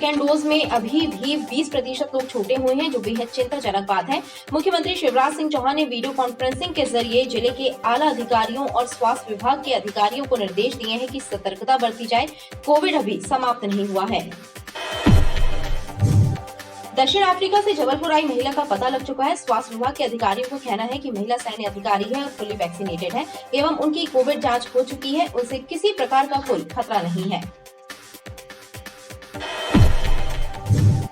Second dose में अभी भी 20% लोग छूटे हुए हैं, जो बेहद चिंताजनक बात है। मुख्यमंत्री शिवराज सिंह चौहान ने वीडियो कॉन्फ्रेंसिंग के जरिए जिले के आला अधिकारियों और स्वास्थ्य विभाग के अधिकारियों को निर्देश दिए हैं कि सतर्कता बरती जाए। कोविड अभी समाप्त नहीं हुआ है। दक्षिण अफ्रीका से जबलपुर आई महिला का पता लग चुका है। स्वास्थ्य विभाग के अधिकारियों का कहना है कि महिला सैन्य अधिकारी है और फुली वैक्सीनेटेड है एवं उनकी कोविड जांच हो चुकी है। उनसे किसी प्रकार का कोई खतरा नहीं है।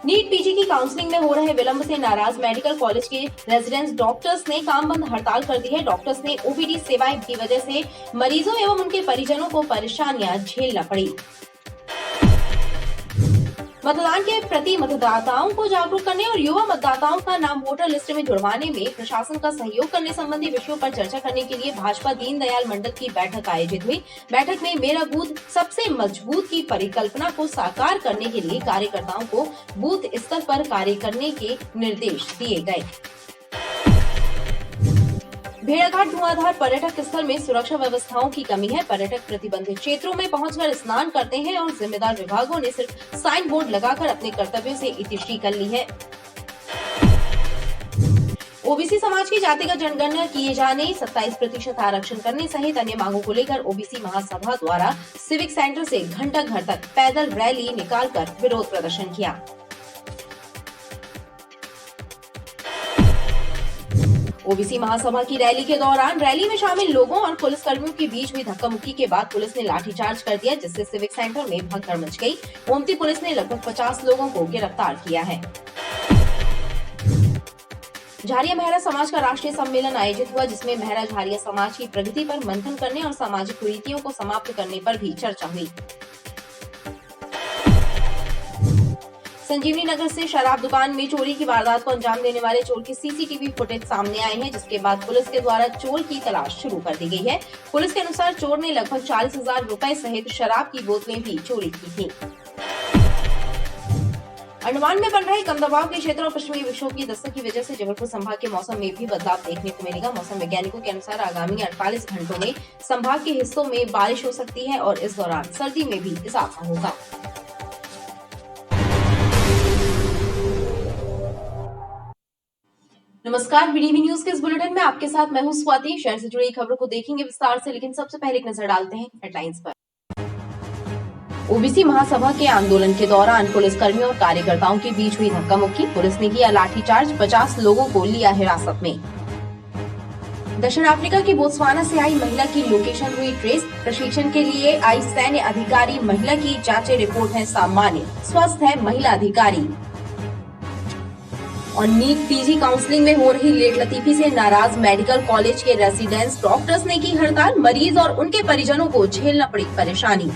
नीट पीजी की काउंसलिंग में हो रहे विलंब से नाराज मेडिकल कॉलेज के रेजिडेंट डॉक्टर्स ने काम बंद हड़ताल कर दी है। डॉक्टर्स ने ओपीडी सेवाएं की वजह से मरीजों एवं उनके परिजनों को परेशानियां झेलना पड़ी। मतदान के प्रति मतदाताओं को जागरूक करने और युवा मतदाताओं का नाम वोटर लिस्ट में जुड़वाने में प्रशासन का सहयोग करने संबंधी विषयों पर चर्चा करने के लिए भाजपा दीनदयाल मंडल की बैठक आयोजित हुई। बैठक में मेरा बूथ सबसे मजबूत की परिकल्पना को साकार करने के लिए कार्यकर्ताओं को बूथ स्तर पर कार्य करने के निर्देश दिए गए। भेड़ाघाट धुआंधार पर्यटक स्थल में सुरक्षा व्यवस्थाओं की कमी है। पर्यटक प्रतिबंधित क्षेत्रों में पहुंचकर स्नान करते हैं और जिम्मेदार विभागों ने सिर्फ साइन बोर्ड लगाकर अपने कर्तव्यों से इतिश्री कर ली है। ओबीसी समाज की जातिगत जनगणना किए जाने, 27% आरक्षण करने सहित अन्य मांगों को लेकर ओबीसी महासभा द्वारा सिविक सेंटर से घंटा घर तक पैदल रैली निकालकर विरोध प्रदर्शन किया। ओबीसी महासभा की रैली के दौरान रैली में शामिल लोगों और पुलिस कर्मियों के बीच हुई धक्का मुक्की के बाद पुलिस ने लाठीचार्ज कर दिया, जिससे सिविक सेंटर में भगदड़ मच गई। ओमती पुलिस ने लगभग 50 लोगों को गिरफ्तार किया है। झारिया मेहरा समाज का राष्ट्रीय सम्मेलन आयोजित हुआ, जिसमें मेहरा झारिया समाज की प्रगति पर मंथन करने और सामाजिक कुरीतियों को समाप्त करने पर भी चर्चा हुई। संजीवनी नगर से शराब दुकान में चोरी की वारदात को अंजाम देने वाले चोर के सीसीटीवी फुटेज सामने आए हैं, जिसके बाद पुलिस के द्वारा चोर की तलाश शुरू कर दी गई है। पुलिस के अनुसार चोर ने लगभग 40,000 रुपए सहित शराब की बोतलें भी चोरी की थी। अंडमान में बन रहे कम दबाव के क्षेत्र और पश्चिमी विक्षोभ की दस्तक की वजह से जबलपुर संभाग के मौसम में भी बदलाव देखने को मिलेगा। मौसम वैज्ञानिकों के अनुसार आगामी 48 घंटों में संभाग के हिस्सों में बारिश हो सकती है और इस दौरान सर्दी में भी इजाफा होगा। नमस्कार, बीडीवी न्यूज के इस बुलेटिन में आपके साथ मैं हूं स्वाति। शहर से जुड़ी खबरों को देखेंगे विस्तार से, लेकिन सबसे पहले एक नजर डालते हैं हेडलाइंस पर। ओबीसी महासभा के आंदोलन के दौरान पुलिस कर्मियों और कार्यकर्ताओं के बीच हुई धक्का मुक्की। पुलिस ने किया लाठीचार्ज, 50 लोगों को लिया हिरासत में। दक्षिण अफ्रीका के बोत्सवाना से आई महिला की लोकेशन हुई ट्रेस। प्रशिक्षण के लिए आई सैन्य अधिकारी महिला की जांच रिपोर्ट है सामान्य, स्वस्थ है महिला अधिकारी। और नीट पीजी काउंसलिंग में हो रही लेट लतीफी से नाराज मेडिकल कॉलेज के रेजिडेंट्स डॉक्टर्स ने की हड़ताल। मरीज और उनके परिजनों को झेलना पड़ी परेशानी।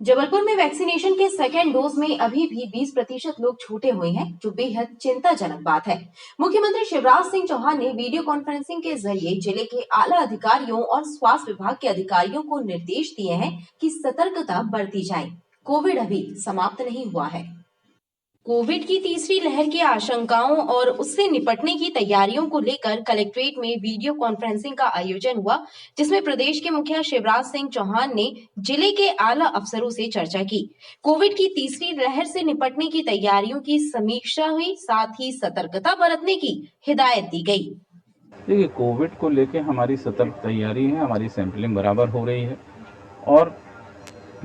जबलपुर में वैक्सीनेशन के सेकेंड डोज में अभी भी 20% लोग छूटे हुए हैं, जो बेहद चिंताजनक बात है। मुख्यमंत्री शिवराज सिंह चौहान ने वीडियो कॉन्फ्रेंसिंग के जरिए जिले के आला अधिकारियों और स्वास्थ्य विभाग के अधिकारियों को निर्देश दिए हैं कि सतर्कता बरती जाए। कोविड अभी समाप्त नहीं हुआ है। कोविड की तीसरी लहर की आशंकाओं और उससे निपटने की तैयारियों को लेकर कलेक्ट्रेट में वीडियो कॉन्फ्रेंसिंग का आयोजन हुआ, जिसमें प्रदेश के मुखिया शिवराज सिंह चौहान ने जिले के आला अफसरों से चर्चा की। कोविड की तीसरी लहर से निपटने की तैयारियों की समीक्षा हुई, साथ ही सतर्कता बरतने की हिदायत दी गई। देखिए, कोविड को लेकर हमारी सतर्क तैयारी है, हमारी सैंपलिंग बराबर हो रही है और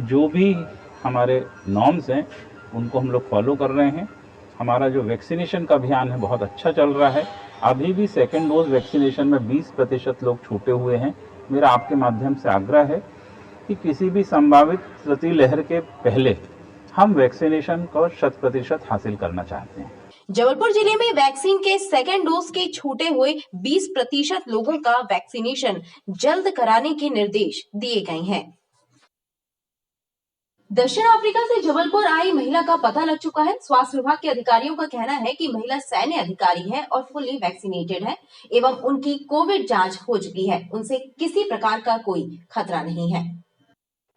जो भी हमारे नॉर्म्स हैं उनको हम लोग फॉलो कर रहे हैं। हमारा जो वैक्सीनेशन का अभियान है बहुत अच्छा चल रहा है। अभी भी सेकेंड डोज वैक्सीनेशन में 20% लोग छूटे हुए हैं। मेरा आपके माध्यम से आग्रह है कि किसी भी संभावित तृतीय लहर के पहले हम वैक्सीनेशन को 100% हासिल करना चाहते हैं। जबलपुर जिले में वैक्सीन के सेकेंड डोज के छूटे हुए 20% लोगों का वैक्सीनेशन जल्द कराने के निर्देश दिए गए हैं। दक्षिण अफ्रीका से जबलपुर आई महिला का पता लग चुका है। स्वास्थ्य विभाग के अधिकारियों का कहना है कि महिला सैन्य अधिकारी है और फुली वैक्सीनेटेड है एवं उनकी कोविड जांच हो चुकी है। उनसे किसी प्रकार का कोई खतरा नहीं है।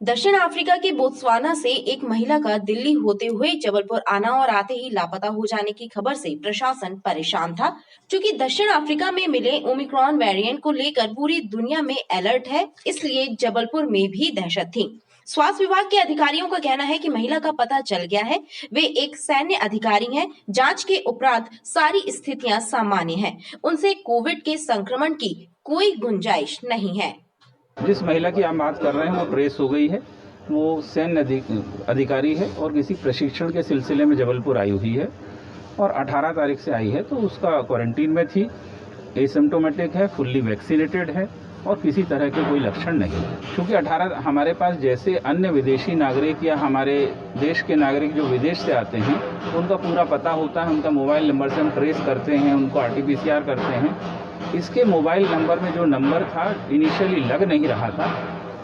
दक्षिण अफ्रीका के बोत्सवाना से एक महिला का दिल्ली होते हुए जबलपुर आना और आते ही लापता हो जाने की खबर से प्रशासन परेशान था। क्योंकि दक्षिण अफ्रीका में मिले ओमिक्रॉन वेरिएंट को लेकर पूरी दुनिया में अलर्ट है, इसलिए जबलपुर में भी दहशत थी। स्वास्थ्य विभाग के अधिकारियों का कहना है कि महिला का पता चल गया है। वे एक सैन्य अधिकारी हैं। जांच के उपरांत सारी स्थितियां सामान्य हैं। उनसे कोविड के संक्रमण की कोई गुंजाइश नहीं है। जिस महिला की आप बात कर रहे हैं वो ट्रेस हो गई है। वो सैन्य अधिकारी है और किसी प्रशिक्षण के सिलसिले में जबलपुर आई हुई है और 18 तारीख से आई है, तो उसका क्वारंटीन में थी, एसिम्प्टोमेटिक है, फुल्ली वैक्सीनेटेड है और किसी तरह के कोई लक्षण नहीं। क्योंकि 18 हमारे पास जैसे अन्य विदेशी नागरिक या हमारे देश के नागरिक जो विदेश से आते हैं उनका पूरा पता होता है, उनका मोबाइल नंबर से हम ट्रेस करते हैं, उनको RT-PCR करते हैं। इसके मोबाइल नंबर में जो नंबर था इनिशियली लग नहीं रहा था,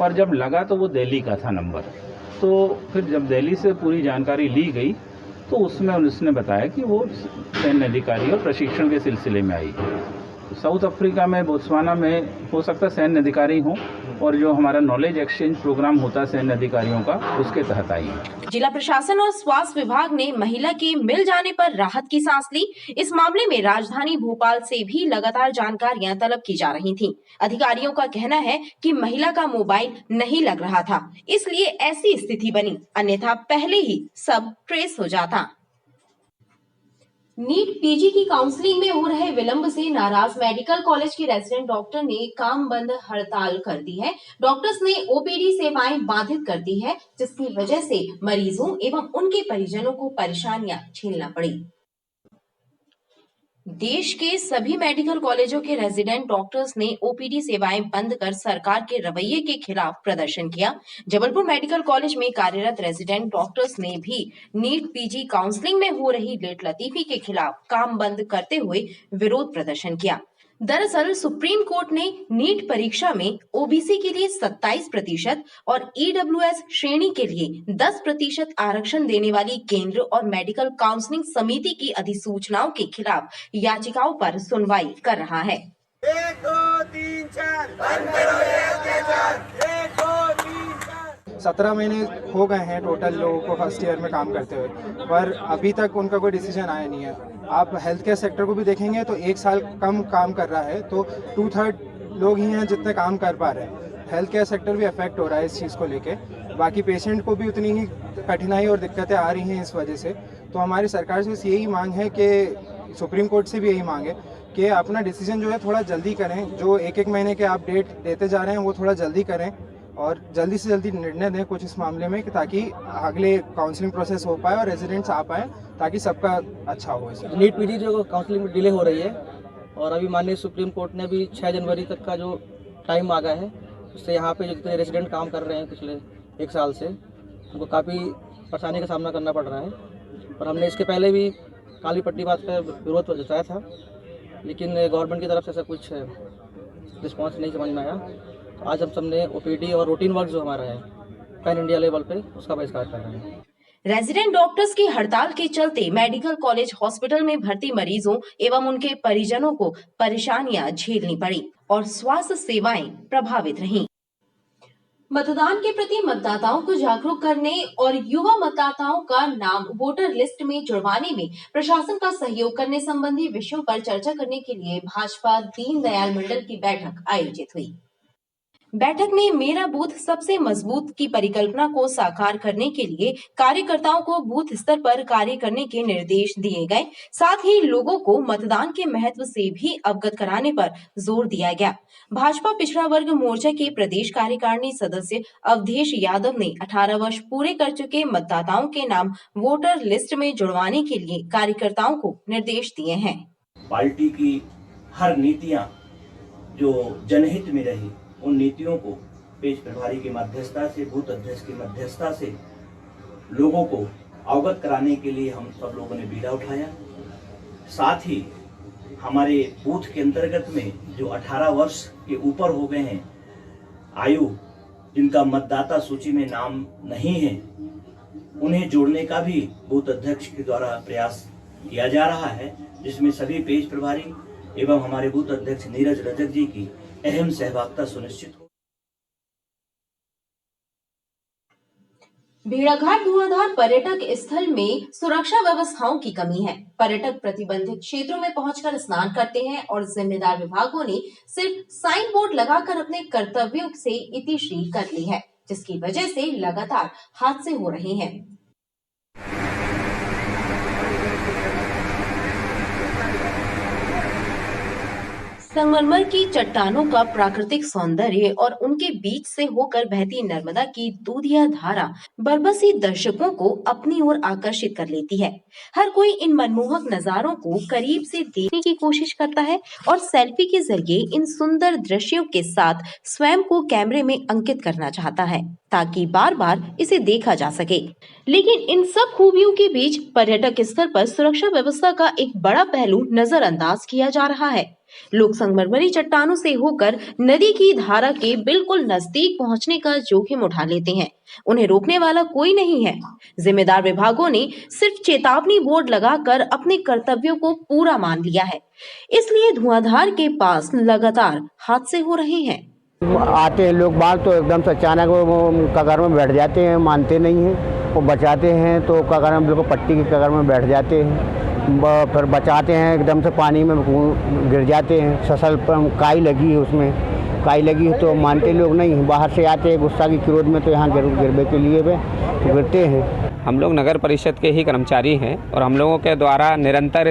और जब लगा तो वो दिल्ली का था नंबर। तो फिर जब दिल्ली से पूरी जानकारी ली गई तो उसमें उसने बताया कि वो सैन्य अधिकारी और प्रशिक्षण के सिलसिले में आई है। साउथ अफ्रीका में, बोत्सवाना में हो सकता है सैन्य अधिकारी हों, और जो हमारा नॉलेज एक्सचेंज प्रोग्राम होता है सैन्य अधिकारियों का, उसके तहत आई है। जिला प्रशासन और स्वास्थ्य विभाग ने महिला के मिल जाने पर राहत की सांस ली। इस मामले में राजधानी भोपाल से भी लगातार जानकारियां तलब की जा रही थीं। अधिकारियों का कहना है कि महिला का मोबाइल नहीं लग रहा था, इसलिए ऐसी स्थिति बनी, अन्यथा पहले ही सब ट्रेस हो जाता। नीट पीजी की काउंसलिंग में हो रहे विलंब से नाराज मेडिकल कॉलेज के रेजिडेंट डॉक्टर ने काम बंद हड़ताल कर दी है। डॉक्टर्स ने ओपीडी सेवाएं बाधित कर दी है, जिसकी वजह से मरीजों एवं उनके परिजनों को परेशानियां झेलना पड़ी। देश के सभी मेडिकल कॉलेजों के रेजिडेंट डॉक्टर्स ने ओपीडी सेवाएं बंद कर सरकार के रवैये के खिलाफ प्रदर्शन किया। जबलपुर मेडिकल कॉलेज में कार्यरत रेजिडेंट डॉक्टर्स ने भी नीट पीजी काउंसलिंग में हो रही लेटलतीफी के खिलाफ काम बंद करते हुए विरोध प्रदर्शन किया। दरअसल सुप्रीम कोर्ट ने नीट परीक्षा में ओबीसी के लिए 27% और ईडब्ल्यूएस श्रेणी के लिए 10% आरक्षण देने वाली केंद्र और मेडिकल काउंसलिंग समिति की अधिसूचनाओं के खिलाफ याचिकाओं पर सुनवाई कर रहा है। 1 2 3 4 बंद करो ये अत्याचार। 1 2 3 4 17 महीने हो गए हैं टोटल लोगों को फर्स्ट ईयर में काम करते हुए, पर अभी तक उनका कोई डिसीजन आया नहीं है। आप हेल्थ केयर सेक्टर को भी देखेंगे तो 1 साल कम काम कर रहा है, तो 2/3 लोग ही हैं जितने काम कर पा रहे हैं। हेल्थ केयर सेक्टर भी अफेक्ट हो रहा है इस चीज़ को लेके। बाकी पेशेंट को भी उतनी ही कठिनाई और दिक्कतें आ रही हैं इस वजह से। तो हमारी सरकार से यही मांग है कि सुप्रीम कोर्ट से भी यही मांग है कि अपना डिसीजन जो है थोड़ा जल्दी करें। जो 1-1 महीने के आप डेट देते जा रहे हैं वो थोड़ा जल्दी करें और जल्दी से जल्दी निर्णय दें कुछ इस मामले में, कि ताकि अगले काउंसलिंग प्रोसेस हो पाए और रेजिडेंट्स आ पाए, ताकि सबका अच्छा हो। इसमें नीट पीजी जो काउंसलिंग में डिले हो रही है, और अभी माननीय सुप्रीम कोर्ट ने भी 6 जनवरी तक का जो टाइम मांगा है, उससे यहाँ पे जो जितने रेजिडेंट काम कर रहे हैं पिछले 1 साल से, उनको काफ़ी परेशानी का सामना करना पड़ रहा है। और हमने इसके पहले भी काली पट्टी बात पर विरोध जताया था, लेकिन गवर्नमेंट की तरफ से ऐसा कुछ रिस्पॉन्स नहीं समझ में आया। तो आज हम सबने ओपीडी और रूटीन वर्क जो हमारा है पैन इंडिया लेवल पे, उसका बहिष्कार कर रहे हैं। रेजिडेंट डॉक्टर्स की हड़ताल के चलते मेडिकल कॉलेज हॉस्पिटल में भर्ती मरीजों एवं उनके परिजनों को परेशानियां झेलनी पड़ी और स्वास्थ्य सेवाएं प्रभावित रहीं। मतदान के प्रति मतदाताओं को जागरूक करने और युवा मतदाताओं का नाम वोटर लिस्ट में जुड़वाने में प्रशासन का सहयोग करने संबंधी विषयों पर चर्चा करने के लिए भाजपा दीनदयाल मंडल की बैठक आयोजित हुई। बैठक में मेरा बूथ सबसे मजबूत की परिकल्पना को साकार करने के लिए कार्यकर्ताओं को बूथ स्तर पर कार्य करने के निर्देश दिए गए। साथ ही लोगों को मतदान के महत्व से भी अवगत कराने पर जोर दिया गया। भाजपा पिछड़ा वर्ग मोर्चा के प्रदेश कार्यकारिणी सदस्य अवधेश यादव ने 18 वर्ष पूरे कर चुके मतदाताओं के नाम वोटर लिस्ट में जुड़वाने के लिए कार्यकर्ताओं को निर्देश दिए हैं। पार्टी की हर नीतियां जो जनहित में रही, उन नीतियों को पेश प्रभारी की मध्यस्थता से, बूथ अध्यक्ष की मध्यस्थता से लोगों को अवगत कराने के लिए हम सब लोगों ने बीड़ा उठाया। साथ ही हमारे बूथ के अंतर्गत में जो 18 वर्ष के ऊपर हो गए हैं आयु, जिनका मतदाता सूची में नाम नहीं है, उन्हें जोड़ने का भी बूथ अध्यक्ष के द्वारा प्रयास किया जा रहा है, जिसमें सभी पेश प्रभारी एवं हमारे बूथ अध्यक्ष नीरज रजक जी की अहम सहभागिता सुनिश्चित हो। भेड़ाघाट धुआंधार पर्यटक स्थल में सुरक्षा व्यवस्थाओं की कमी है। पर्यटक प्रतिबंधित क्षेत्रों में पहुंचकर स्नान करते हैं और जिम्मेदार विभागों ने सिर्फ साइन बोर्ड लगाकर अपने कर्तव्यों से इतिश्री कर ली है, जिसकी वजह से लगातार हादसे हो रहे हैं। संगमरमर की चट्टानों का प्राकृतिक सौंदर्य और उनके बीच से होकर बहती नर्मदा की दूधिया धारा बरबसी दर्शकों को अपनी ओर आकर्षित कर लेती है। हर कोई इन मनमोहक नजारों को करीब से देखने की कोशिश करता है और सेल्फी के जरिए इन सुंदर दृश्यों के साथ स्वयं को कैमरे में अंकित करना चाहता है, ताकि बार बार इसे देखा जा सके। लेकिन इन सब खूबियों के बीच पर्यटक स्थल पर सुरक्षा व्यवस्था का एक बड़ा पहलू नजरअंदाज किया जा रहा है। लोग संगमरमरी चट्टानों से होकर नदी की धारा के बिल्कुल नजदीक पहुंचने का जोखिम उठा लेते हैं। उन्हें रोकने वाला कोई नहीं है। जिम्मेदार विभागों ने सिर्फ चेतावनी बोर्ड लगाकर अपने कर्तव्यों को पूरा मान लिया है, इसलिए धुआंधार के पास लगातार हादसे हो रहे हैं। आते हैं लोग बाहर तो एकदम से अचानक वो कगार में बैठ जाते हैं, मानते नहीं हैं। वो बचाते हैं तो कगार में बिल्कुल पट्टी की कगार में बैठ जाते हैं, फिर बचाते हैं एकदम से पानी में गिर जाते हैं। फसल पर काई लगी है, उसमें काई लगी है तो मानते लोग नहीं हैं। बाहर से आते हैं गुस्सा की क्रोध में तो यहाँ गिरने के लिए वे तो गिरते हैं। हम लोग नगर परिषद के ही कर्मचारी हैं और हम लोगों के द्वारा निरंतर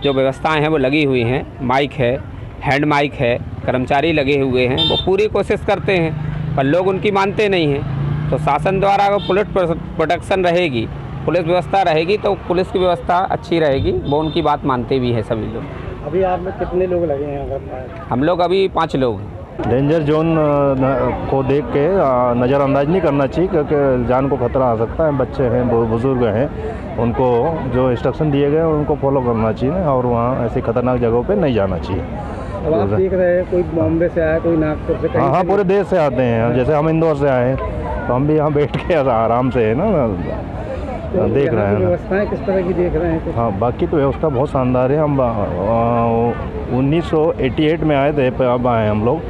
जो व्यवस्थाएं हैं वो लगी हुई हैं। माइक है, हैंड माइक है, कर्मचारी लगे हुए हैं, वो पूरी कोशिश करते हैं पर लोग उनकी मानते नहीं हैं। तो शासन द्वारा अगर पुलिस प्रोटेक्शन रहेगी, पुलिस व्यवस्था रहेगी तो पुलिस की व्यवस्था अच्छी रहेगी, वो उनकी बात मानते भी हैं सभी लोग। अभी आप में कितने लोग लगे हैं? हम लोग अभी 5 लोग। डेंजर जोन को देख के नज़रअंदाज नहीं करना चाहिए, क्योंकि जान को खतरा आ सकता है। बच्चे हैं, बुजुर्ग हैं, उनको जो इंस्ट्रक्शन दिए गए उनको फॉलो करना चाहिए और वहाँ ऐसी खतरनाक जगहों पे नहीं जाना चाहिए। अब आप देख रहे हैं कोई बॉम्बे से आया, कोई नागपुर से, हाँ, पूरे देश से आते हैं। जैसे हम इंदौर से आए हैं तो हम भी यहाँ बैठ के आराम से है ना तो देख रहे हैं। व्यवस्थाएं किस तरह की देख रहे हैं? हाँ, बाकी तो व्यवस्था बहुत शानदार है। हम 1988 में आए थे, अब आए हम लोग,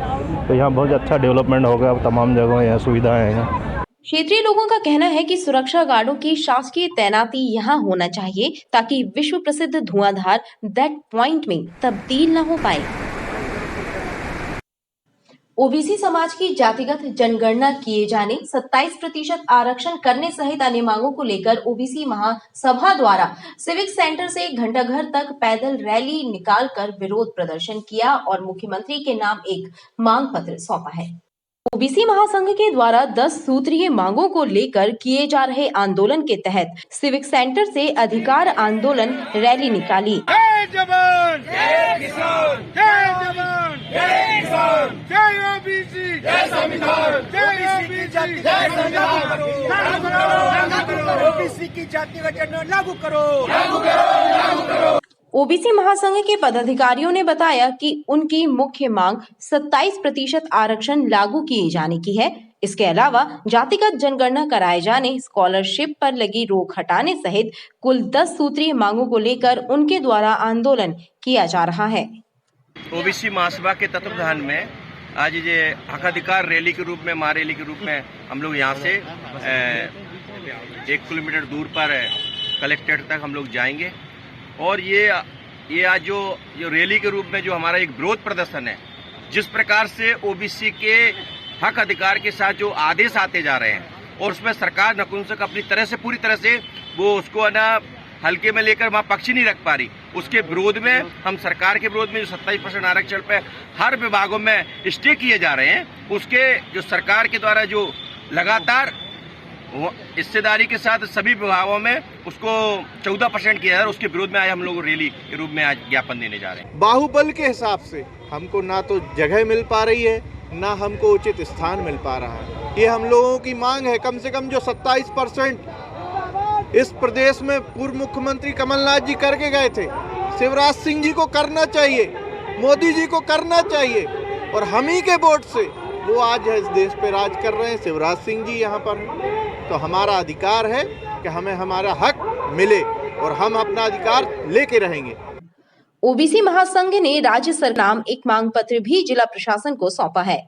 तो यहाँ बहुत अच्छा डेवलपमेंट हो गया। अब तमाम जगह यहाँ सुविधाएं हैं। क्षेत्रीय लोगों का कहना है कि सुरक्षा गार्डों की शासकीय तैनाती यहाँ होना चाहिए, ताकि विश्व प्रसिद्ध धुआंधार दैट पॉइंट में तब्दील न हो पाए। ओबीसी समाज की जातिगत जनगणना किए जाने, 27% आरक्षण करने सहित अन्य मांगों को लेकर ओबीसी महासभा द्वारा सिविक सेंटर से घंटा घर तक पैदल रैली निकालकर विरोध प्रदर्शन किया और मुख्यमंत्री के नाम एक मांग पत्र सौंपा है। ओबीसी महासंघ के द्वारा 10 सूत्रीय मांगों को लेकर किए जा रहे आंदोलन के तहत सिविक सेंटर से अधिकार आंदोलन रैली निकाली। जय जवान, जय किसान, जय जवान, जय किसान, जय ओबीसी, जय संविधान, जय ओबीसी, जय संविधान, लागू करो, ओबीसी की जातिगत जनगणना लागू करो, लागू करो, लागू करो। ओबीसी महासंघ के पदाधिकारियों ने बताया कि उनकी मुख्य मांग 27% आरक्षण लागू किए जाने की है। इसके अलावा जातिगत जनगणना कराए जाने, स्कॉलरशिप पर लगी रोक हटाने सहित कुल 10 सूत्रीय मांगों को लेकर उनके द्वारा आंदोलन किया जा रहा है। ओबीसी महासभा के तत्वाधान में आज ये हकाधिकार रैली के रूप में, महारैली के रूप में हम लोग यहाँ से 1 किलोमीटर दूर पर कलेक्ट्रेट तक हम लोग जाएंगे और ये आज जो रैली के रूप में जो हमारा एक विरोध प्रदर्शन है, जिस प्रकार से ओबीसी के हक अधिकार के साथ जो आदेश आते जा रहे हैं और उसमें सरकार नपुंसक अपनी तरह से पूरी तरह से वो उसको ना हल्के में लेकर वहाँ पक्ष नहीं रख पा रही, उसके विरोध में हम सरकार के विरोध में जो 27% आरक्षण पे हर विभागों में स्टे किए जा रहे हैं, उसके जो सरकार के द्वारा जो लगातार हिस्सेदारी के साथ सभी विभागों में उसको 14% किया है, उसके विरोध में आज हम लोग रैली के रूप में आज ज्ञापन देने जा रहे हैं। बाहुबल के हिसाब से हमको ना तो जगह मिल पा रही है, ना हमको उचित स्थान मिल पा रहा है। ये हम लोगों की मांग है, कम से कम जो 27% इस प्रदेश में पूर्व मुख्यमंत्री कमलनाथ जी करके गए थे, शिवराज सिंह जी को करना चाहिए, मोदी जी को करना चाहिए और हम ही के वोट से वो आज इस देश पे राज कर रहे हैं। शिवराज सिंह जी यहाँ पर हैं, तो हमारा अधिकार है कि हमें हमारा हक मिले और हम अपना अधिकार लेके रहेंगे। ओबीसी महासंघ ने राज्य सरकार नाम एक मांग पत्र भी जिला प्रशासन को सौंपा है।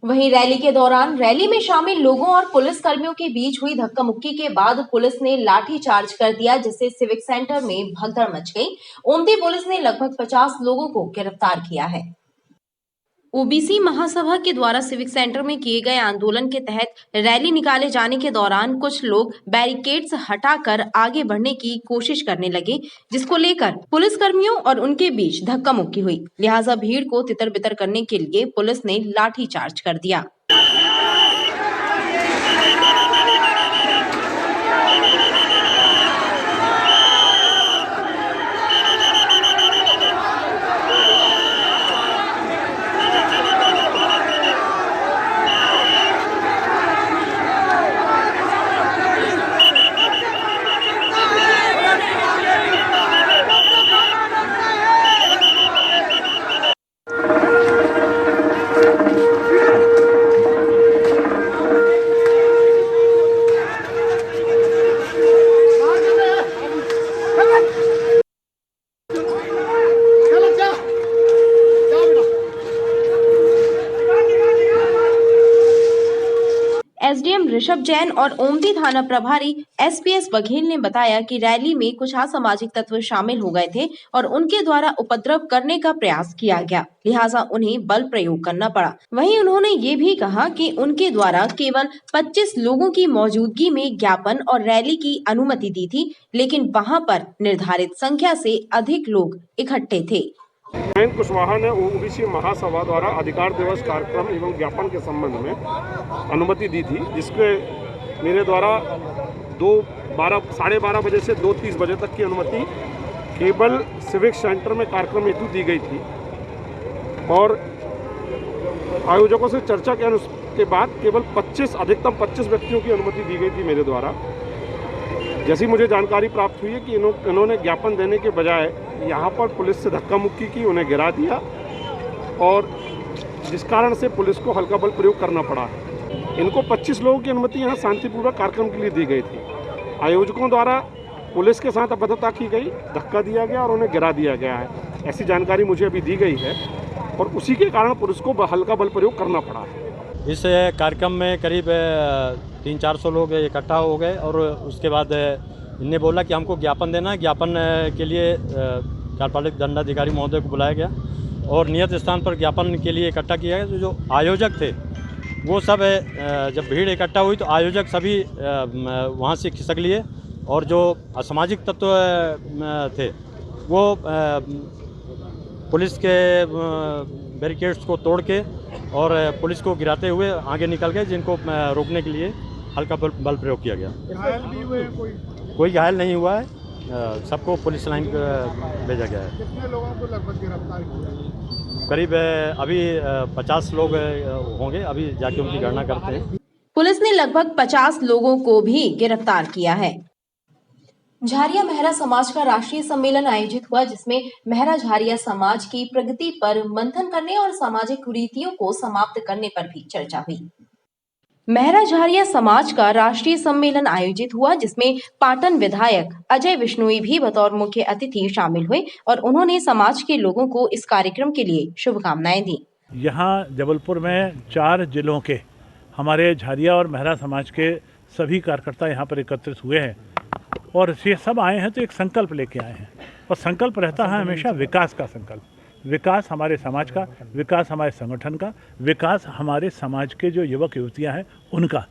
वहीं रैली के दौरान रैली में शामिल लोगों और पुलिस कर्मियों के बीच हुई धक्का मुक्की के बाद पुलिस ने लाठी चार्ज कर दिया, जिससे सिविक सेंटर में भगदड़ मच गई। ओमती पुलिस ने लगभग 50 लोगों को गिरफ्तार किया है। ओबीसी महासभा के द्वारा सिविक सेंटर में किए गए आंदोलन के तहत रैली निकाले जाने के दौरान कुछ लोग बैरिकेड्स हटाकर आगे बढ़ने की कोशिश करने लगे, जिसको लेकर पुलिस कर्मियों और उनके बीच धक्का मुक्की हुई। लिहाजा भीड़ को तितर बितर करने के लिए पुलिस ने लाठी चार्ज कर दिया। एसडीएम ऋषभ जैन और ओमती थाना प्रभारी एसपीएस बघेल ने बताया कि रैली में कुछ असामाजिक तत्व शामिल हो गए थे और उनके द्वारा उपद्रव करने का प्रयास किया गया, लिहाजा उन्हें बल प्रयोग करना पड़ा। वहीं उन्होंने ये भी कहा कि उनके द्वारा केवल 25 लोगों की मौजूदगी में ज्ञापन और रैली की अनुमति दी थी, लेकिन वहां पर निर्धारित संख्या से अधिक लोग इकट्ठे थे। जयंत कुशवाहा ने ओबीसी महासभा द्वारा अधिकार दिवस कार्यक्रम एवं ज्ञापन के संबंध में अनुमति दी थी, जिसके मेरे द्वारा 12:30 बजे से 2:30 बजे तक की अनुमति केवल सिविक सेंटर में कार्यक्रम हेतु दी गई थी और आयोजकों से चर्चा के बाद केवल अधिकतम 25 व्यक्तियों की अनुमति दी गई थी मेरे द्वारा। जैसी मुझे जानकारी प्राप्त हुई है कि इन्होंने ज्ञापन देने के बजाय यहाँ पर पुलिस से धक्का मुक्की की, उन्हें गिरा दिया और जिस कारण से पुलिस को हल्का बल प्रयोग करना पड़ा। इनको 25 लोगों की अनुमति यहाँ शांतिपूर्वक कार्यक्रम के लिए दी गई थी। आयोजकों द्वारा पुलिस के साथ अभद्रता की गई, धक्का दिया गया और उन्हें गिरा दिया गया है, ऐसी जानकारी मुझे अभी दी गई है और उसी के कारण पुलिस को हल्का बल प्रयोग करना पड़ा है। इस कार्यक्रम में करीब 300-400 लोग इकट्ठा हो गए और उसके बाद इनने बोला कि हमको ज्ञापन देना है। ज्ञापन के लिए कार्यपालिक दंडाधिकारी महोदय को बुलाया गया और नियत स्थान पर ज्ञापन के लिए इकट्ठा किया गया। तो जो आयोजक थे वो सब जब भीड़ इकट्ठा हुई तो आयोजक सभी वहाँ से खिसक लिए और जो असामाजिक तत्व थे वो पुलिस के बैरिकेड्स को तोड़ के और पुलिस को गिराते हुए आगे निकल गए, जिनको रोकने के लिए हल्का बल प्रयोग किया गया। घायल भी हुए कोई घायल नहीं हुआ है, सबको पुलिस लाइन भेजा गया है। कितने लोगों को लगभग गिरफ्तार किया? करीब अभी 50 लोग होंगे, अभी जाके उनकी गणना करते हैं। पुलिस ने लगभग 50 लोगों को भी गिरफ्तार किया है। झारिया मेहरा समाज का राष्ट्रीय सम्मेलन आयोजित हुआ, जिसमें मेहरा झारिया समाज की प्रगति पर मंथन करने और सामाजिक कुरीतियों को समाप्त करने पर भी चर्चा हुई। मेहरा झारिया समाज का राष्ट्रीय सम्मेलन आयोजित हुआ, जिसमें पाटन विधायक अजय विश्नोई भी बतौर मुख्य अतिथि शामिल हुए और उन्होंने समाज के लोगों को इस कार्यक्रम के लिए शुभकामनाएं दी। यहाँ जबलपुर में 4 जिलों के हमारे झारिया और मेहरा समाज के सभी कार्यकर्ता यहाँ पर एकत्रित हुए हैं और ये सब आए हैं तो एक संकल्प लेके आए हैं और संकल्प रहता है हमेशा विकास का संकल्प। विकास हमारे समाज का, विकास हमारे संगठन का, विकास हमारे समाज के जो युवक युवतियां हैं उनका,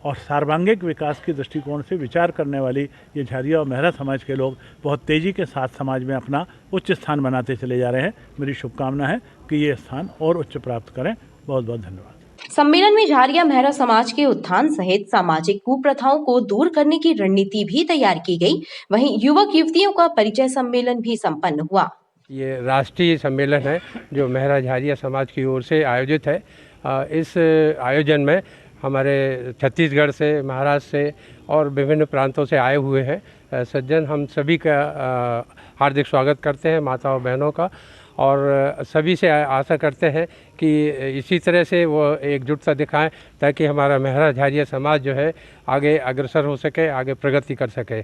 और सर्वांगीण विकास की दृष्टिकोण से विचार करने वाली ये झारिया और मेहरा समाज के लोग बहुत तेज़ी के साथ समाज में अपना उच्च स्थान बनाते चले जा रहे हैं। मेरी शुभकामना है कि ये स्थान और उच्च प्राप्त करें। बहुत बहुत धन्यवाद। सम्मेलन में झारिया मेहरा समाज के उत्थान सहित सामाजिक कुप्रथाओं को दूर करने की रणनीति भी तैयार की गई। वहीं युवक युवतियों का परिचय सम्मेलन भी संपन्न हुआ। ये राष्ट्रीय सम्मेलन है जो मेहरा झारिया समाज की ओर से आयोजित है। इस आयोजन में हमारे छत्तीसगढ़ से, महाराष्ट्र से और विभिन्न प्रांतों से आए हुए हैं सज्जन। हम सभी का हार्दिक स्वागत करते हैं, माताओं बहनों का, और सभी से आशा करते हैं कि इसी तरह से वो एकजुटता दिखाएं ताकि हमारा मेहरा झारिया समाज जो है आगे अग्रसर हो सके, आगे प्रगति कर सके।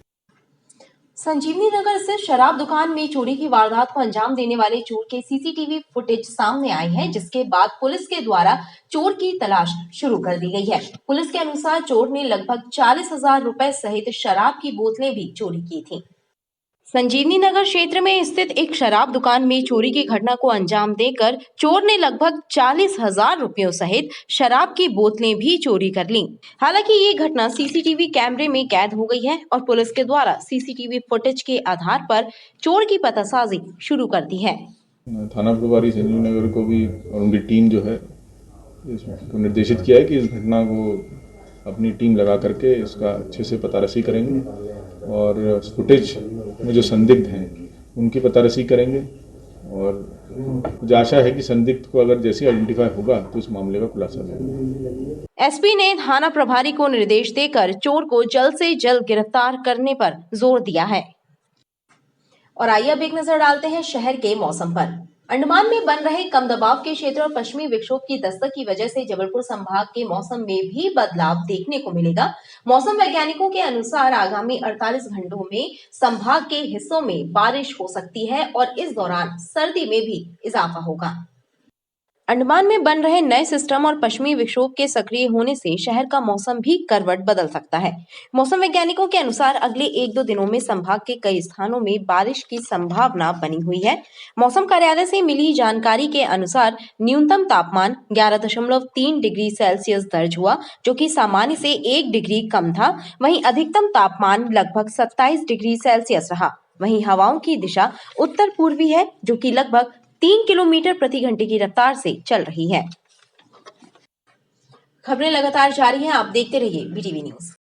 संजीवनी नगर स्थित शराब दुकान में चोरी की वारदात को अंजाम देने वाले चोर के सीसीटीवी फुटेज सामने आई है, जिसके बाद पुलिस के द्वारा चोर की तलाश शुरू कर दी गई है। पुलिस के अनुसार चोर ने लगभग 40,000 रुपए सहित शराब की बोतलें भी चोरी की थी। संजीवनी नगर क्षेत्र में स्थित एक शराब दुकान में चोरी की घटना को अंजाम देकर चोर ने लगभग 40,000 रुपयों सहित शराब की बोतलें भी चोरी कर लीं। हालांकि ये घटना सीसीटीवी कैमरे में कैद हो गई है और पुलिस के द्वारा सीसीटीवी फुटेज के आधार पर चोर की पतासाजी शुरू कर दी है। थाना प्रभारी संजीवनी नगर को भी और उनकी टीम जो है इसको निर्देशित किया है कि इस घटना को अपनी टीम लगा करके इसका अच्छे से पतारसी करेंगे और फुटेज में जो संदिग्ध हैं उनकी पतारसी करेंगे और मुझे आशा है कि संदिग्ध को अगर जैसे आइडेंटिफाई होगा तो इस मामले का खुलासा होगा। एसपी ने थाना प्रभारी को निर्देश देकर चोर को जल्द से जल्द गिरफ्तार करने पर जोर दिया है। और आइए अब एक नजर डालते हैं शहर के मौसम पर। अंडमान में बन रहे कम दबाव के क्षेत्र और पश्चिमी विक्षोभ की दस्तक की वजह से जबलपुर संभाग के मौसम में भी बदलाव देखने को मिलेगा। मौसम वैज्ञानिकों के अनुसार आगामी 48 घंटों में संभाग के हिस्सों में बारिश हो सकती है और इस दौरान सर्दी में भी इजाफा होगा। अंडमान में बन रहे नए सिस्टम और पश्चिमी विक्षोभ के सक्रिय होने से शहर का मौसम भी करवट बदल सकता है। मौसम वैज्ञानिकों के अनुसार अगले 1-2 दिनों में संभाग के कई स्थानों में बारिश की संभावना बनी हुई है। मौसम कार्यालय से मिली जानकारी के अनुसार न्यूनतम तापमान 11.3 डिग्री सेल्सियस दर्ज हुआ, जो कि सामान्य से 1 डिग्री कम था। वहीं अधिकतम तापमान लगभग 27 डिग्री सेल्सियस रहा। वहीं हवाओं की दिशा उत्तर पूर्वी है, जो कि लगभग 3 किलोमीटर प्रति घंटे की रफ्तार से चल रही है। खबरें लगातार जारी हैं, आप देखते रहिए BTV न्यूज।